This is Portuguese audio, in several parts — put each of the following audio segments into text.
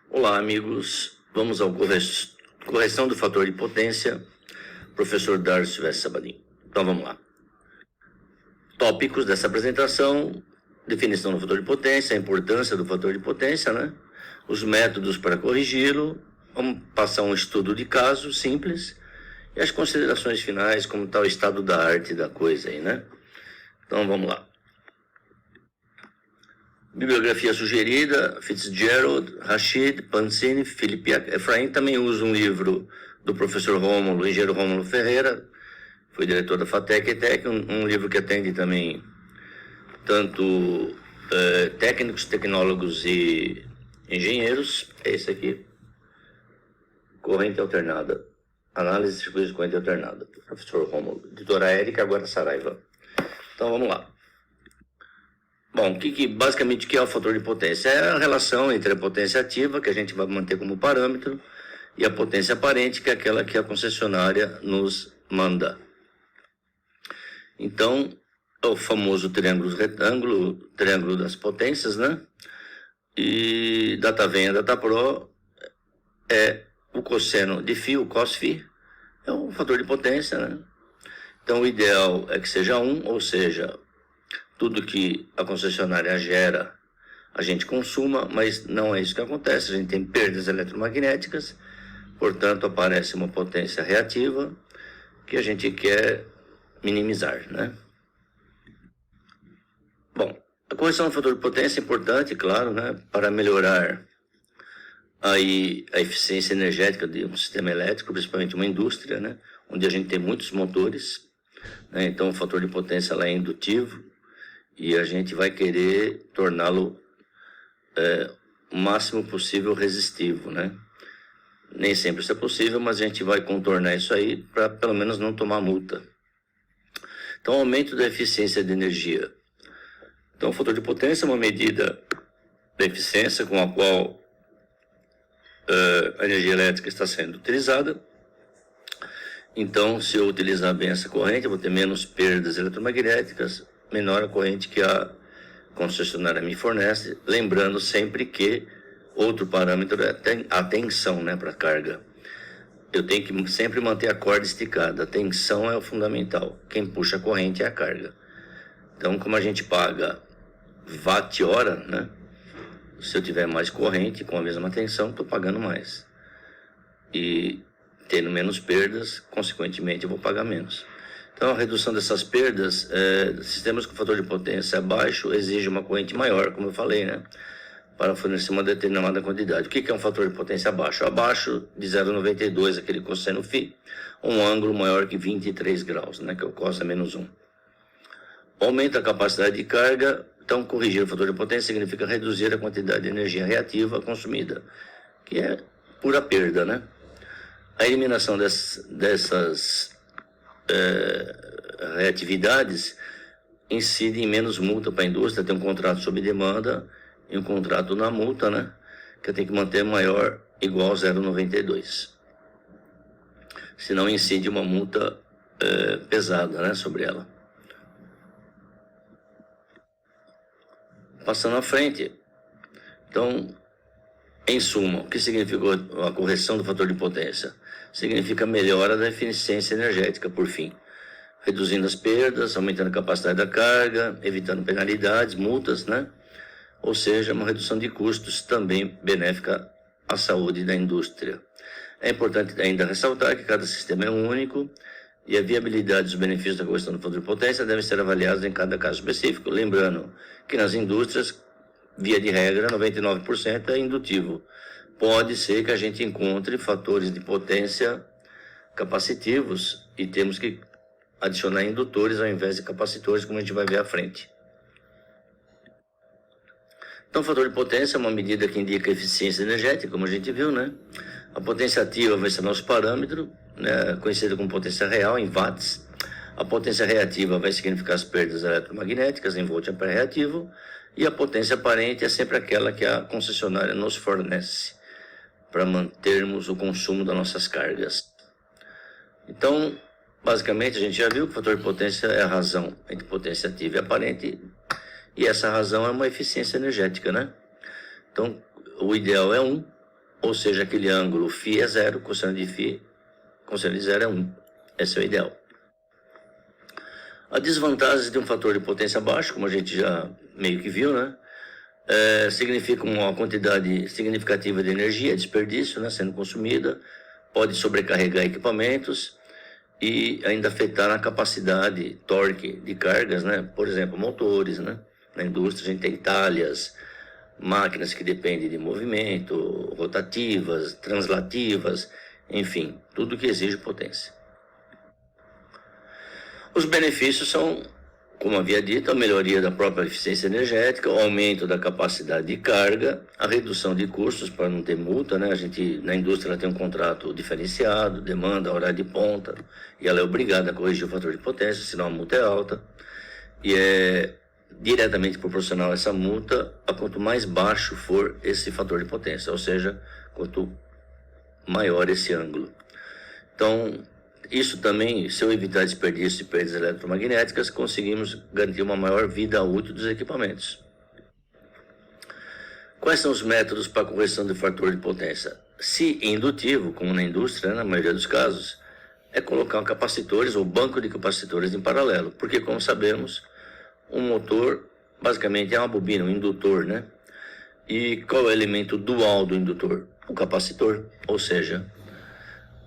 Olá, amigos. Vamos ao correção do fator de potência, professor Darcio S. Sabadim. Então, vamos lá. Tópicos dessa apresentação: definição do fator de potência, a importância do fator de potência, né? Os métodos para corrigi-lo. Vamos passar um estudo de caso simples e as considerações finais, como está o estado da arte da coisa aí, né? Então, vamos lá. Bibliografia sugerida: Fitzgerald, Rashid, Pansini, Felipe Efraim. Também usa um livro do professor Rômulo, engenheiro Rômulo Ferreira, foi diretor da FATEC e TEC, um livro que atende também tanto técnicos, tecnólogos e engenheiros. É esse aqui, Corrente Alternada, Análise de Circuitos de Corrente Alternada, professor Rômulo, editora Érica, agora Saraiva. Então, vamos lá. Bom, basicamente o que é o fator de potência? É a relação entre a potência ativa, que a gente vai manter como parâmetro, e a potência aparente, que é aquela que a concessionária nos manda. Então, é o famoso triângulo retângulo, triângulo das potências, né? E DataVenha, DataPro é o cosseno de φ, o cos-φ, é o fator de potência, né? Então, o ideal é que seja 1, ou seja, tudo que a concessionária gera, a gente consuma, mas não é isso que acontece. A gente tem perdas eletromagnéticas, portanto, aparece uma potência reativa que a gente quer minimizar, né? Bom, a correção do fator de potência é importante, claro, né, para melhorar aí a eficiência energética de um sistema elétrico, principalmente uma indústria, né, onde a gente tem muitos motores, né? Então o fator de potência lá é indutivo, e a gente vai querer torná-lo o máximo possível resistivo, né? Nem sempre isso é possível, mas a gente vai contornar isso aí para pelo menos não tomar multa. Então, aumento da eficiência de energia. Então, o fator de potência é uma medida da eficiência com a qual a energia elétrica está sendo utilizada. Então, se eu utilizar bem essa corrente, eu vou ter menos perdas eletromagnéticas, menor a corrente que a concessionária me fornece, lembrando sempre que outro parâmetro é a tensão, né, para carga. Eu tenho que sempre manter a corda esticada, a tensão é o fundamental, quem puxa a corrente é a carga. Então, como a gente paga watt-hora, né, se eu tiver mais corrente com a mesma tensão, estou pagando mais. E tendo menos perdas, consequentemente eu vou pagar menos. Então, a redução dessas perdas, sistemas com fator de potência baixo exige uma corrente maior, como eu falei, né, para fornecer uma determinada quantidade. O que é um fator de potência baixo? Abaixo de 0,92, aquele cosseno φ, um ângulo maior que 23 graus, né, que é o cos é menos 1. Aumenta a capacidade de carga. Então, corrigir o fator de potência significa reduzir a quantidade de energia reativa consumida, que é pura perda, né? A eliminação dessas reatividades incide em menos multa para a indústria. Tem um contrato sob demanda e um contrato na multa, né, que tem que manter maior igual a 0,92. Senão incide uma multa pesada, né, sobre ela. Passando à frente. Então, em suma, o que significa a correção do fator de potência? Significa melhora da eficiência energética, por fim, reduzindo as perdas, aumentando a capacidade da carga, evitando penalidades, multas, né? Ou seja, uma redução de custos também benéfica à saúde da indústria. É importante ainda ressaltar que cada sistema é único e a viabilidade dos benefícios da correção do fator de potência devem ser avaliados em cada caso específico. Lembrando que nas indústrias, via de regra, 99% é indutivo. Pode ser que a gente encontre fatores de potência capacitivos e temos que adicionar indutores ao invés de capacitores, como a gente vai ver à frente. Então, o fator de potência é uma medida que indica a eficiência energética, como a gente viu, né? A potência ativa vai ser nosso parâmetro, né, conhecida como potência real, em watts. A potência reativa vai significar as perdas eletromagnéticas, em volt-ampere reativo. E a potência aparente é sempre aquela que a concessionária nos fornece para mantermos o consumo das nossas cargas. Então, basicamente, a gente já viu que o fator de potência é a razão entre potência ativa e aparente, e essa razão é uma eficiência energética, né? Então, o ideal é 1, ou seja, aquele ângulo φ é 0, cosseno de φ, cosseno de 0 é 1. Esse é o ideal. A desvantagem de um fator de potência baixo, como a gente já meio que viu, né? Significa uma quantidade significativa de energia, desperdício, né, sendo consumida, pode sobrecarregar equipamentos e ainda afetar a capacidade, torque de cargas, né? Por exemplo, motores, né? Na indústria a gente tem talhas, máquinas que dependem de movimento, rotativas, translativas, enfim, tudo que exige potência. Os benefícios são, como havia dito, a melhoria da própria eficiência energética, o aumento da capacidade de carga, a redução de custos para não ter multa, né? A gente, na indústria, ela tem um contrato diferenciado, demanda, horário de ponta, e ela é obrigada a corrigir o fator de potência, senão a multa é alta, e é diretamente proporcional a essa multa a quanto mais baixo for esse fator de potência, ou seja, quanto maior esse ângulo. Então, isso também, se eu evitar desperdício de perdas eletromagnéticas, conseguimos garantir uma maior vida útil dos equipamentos. Quais são os métodos para a correção do fator de potência? Se indutivo, como na indústria, na maioria dos casos, é colocar capacitores ou banco de capacitores em paralelo, porque, como sabemos, um motor basicamente é uma bobina, um indutor, né? E qual é o elemento dual do indutor? O capacitor, ou seja,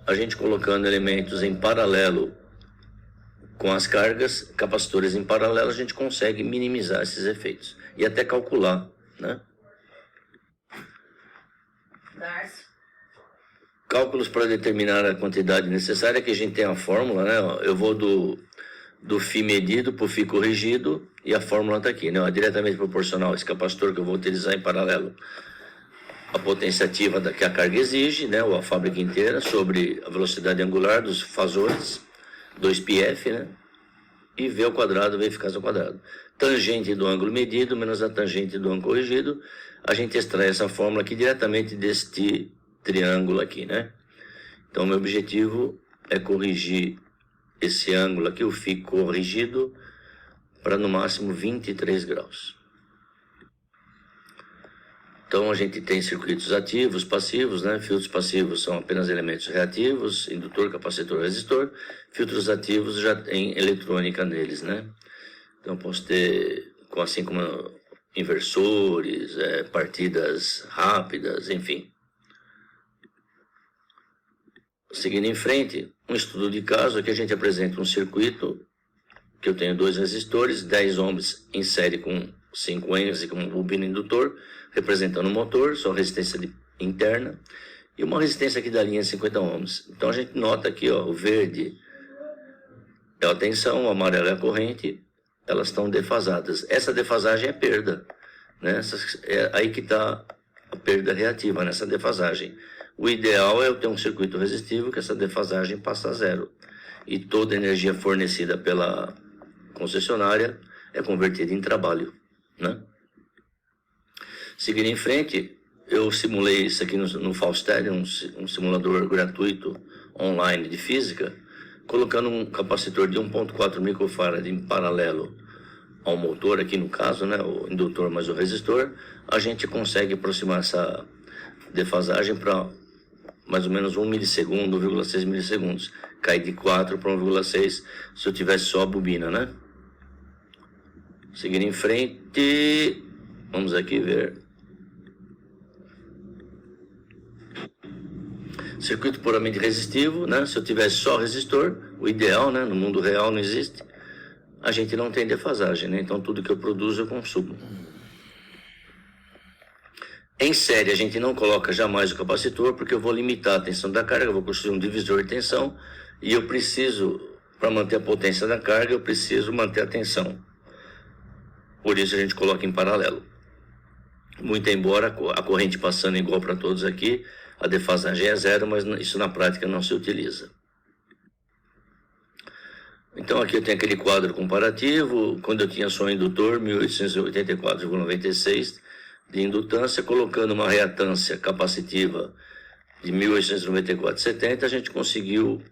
a gente colocando elementos em paralelo com as cargas, capacitores em paralelo, a gente consegue minimizar esses efeitos e até calcular, né? Cálculos para determinar a quantidade necessária, que a gente tem a fórmula, né? Eu vou do φ medido para o φ corrigido e a fórmula está aqui, né? É diretamente proporcional esse capacitor que eu vou utilizar em paralelo a potência ativa que a carga exige, né, ou a fábrica inteira, sobre a velocidade angular dos fasores, 2πf, né, e V ao quadrado, V eficaz ao quadrado. Tangente do ângulo medido menos a tangente do ângulo corrigido, a gente extrai essa fórmula aqui diretamente deste triângulo aqui, né. Então, meu objetivo é corrigir esse ângulo aqui, o φ corrigido, para no máximo 23 graus. Então, a gente tem circuitos ativos, passivos, né? Filtros passivos são apenas elementos reativos, indutor, capacitor, resistor. Filtros ativos já tem eletrônica neles, né? Então, posso ter, assim como inversores, partidas rápidas, enfim. Seguindo em frente, um estudo de caso, aqui a gente apresenta um circuito que eu tenho 2 resistores, 10 ohms em série com 5 ohms e com um bobina indutor, representando o motor, sua resistência interna, e uma resistência aqui da linha 50 ohms. Então a gente nota aqui, ó, o verde é a tensão, o amarelo é a corrente, elas estão defasadas. Essa defasagem é perda, né? É aí que está a perda reativa, nessa defasagem. O ideal é eu ter um circuito resistivo que essa defasagem passa a zero. E toda a energia fornecida pela concessionária é convertida em trabalho, né? Seguindo em frente, eu simulei isso aqui no Faustério, um simulador gratuito online de física, colocando um capacitor de 1.4 microfarad em paralelo ao motor, aqui no caso, né, o indutor mais o resistor, a gente consegue aproximar essa defasagem para mais ou menos 1 milissegundo, 1,6 milissegundos. Cai de 4 para 1,6 se eu tivesse só a bobina, né? Seguindo em frente, vamos aqui ver. Circuito puramente resistivo, né? Se eu tivesse só resistor, o ideal, né? No mundo real não existe. A gente não tem defasagem, né? Então tudo que eu produzo eu consumo. Em série a gente não coloca jamais o capacitor, porque eu vou limitar a tensão da carga, eu vou construir um divisor de tensão e eu preciso, para manter a potência da carga, eu preciso manter a tensão. Por isso a gente coloca em paralelo. Muito embora a corrente passando igual para todos aqui, a defasagem é zero, mas isso na prática não se utiliza. Então aqui eu tenho aquele quadro comparativo, quando eu tinha só indutor, 1884,96 de indutância, colocando uma reatância capacitiva de 1894,70, a gente conseguiu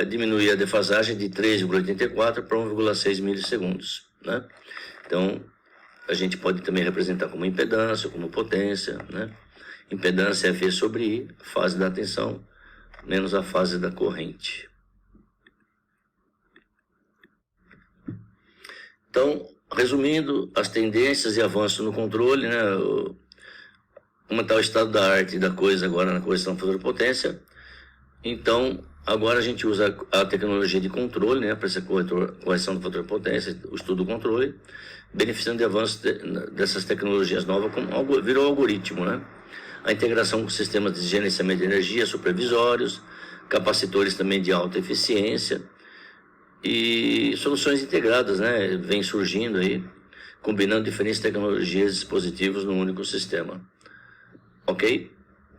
diminuir a defasagem de 3,84 para 1,6 milissegundos, né? Então, a gente pode também representar como impedância, como potência, né? Impedância é V sobre I, fase da tensão, menos a fase da corrente. Então, resumindo, as tendências e avanços no controle, né? Como está o estado da arte da coisa agora na correção fator-potência. Então, agora a gente usa a tecnologia de controle, né, para essa correção do fator-potência, o estudo do controle, beneficiando de avanços dessas tecnologias novas, como virou algoritmo, né? A integração com sistemas de gerenciamento de energia supervisórios, capacitores também de alta eficiência e soluções integradas, né, vem surgindo aí, combinando diferentes tecnologias e dispositivos num único sistema. Ok?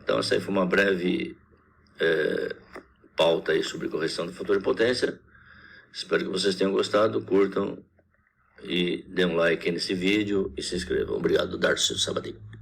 Então essa aí foi uma breve pauta aí sobre correção do fator de potência. Espero que vocês tenham gostado, curtam e dêem um like aí nesse vídeo e se inscrevam. Obrigado, Darcy Sabadinho.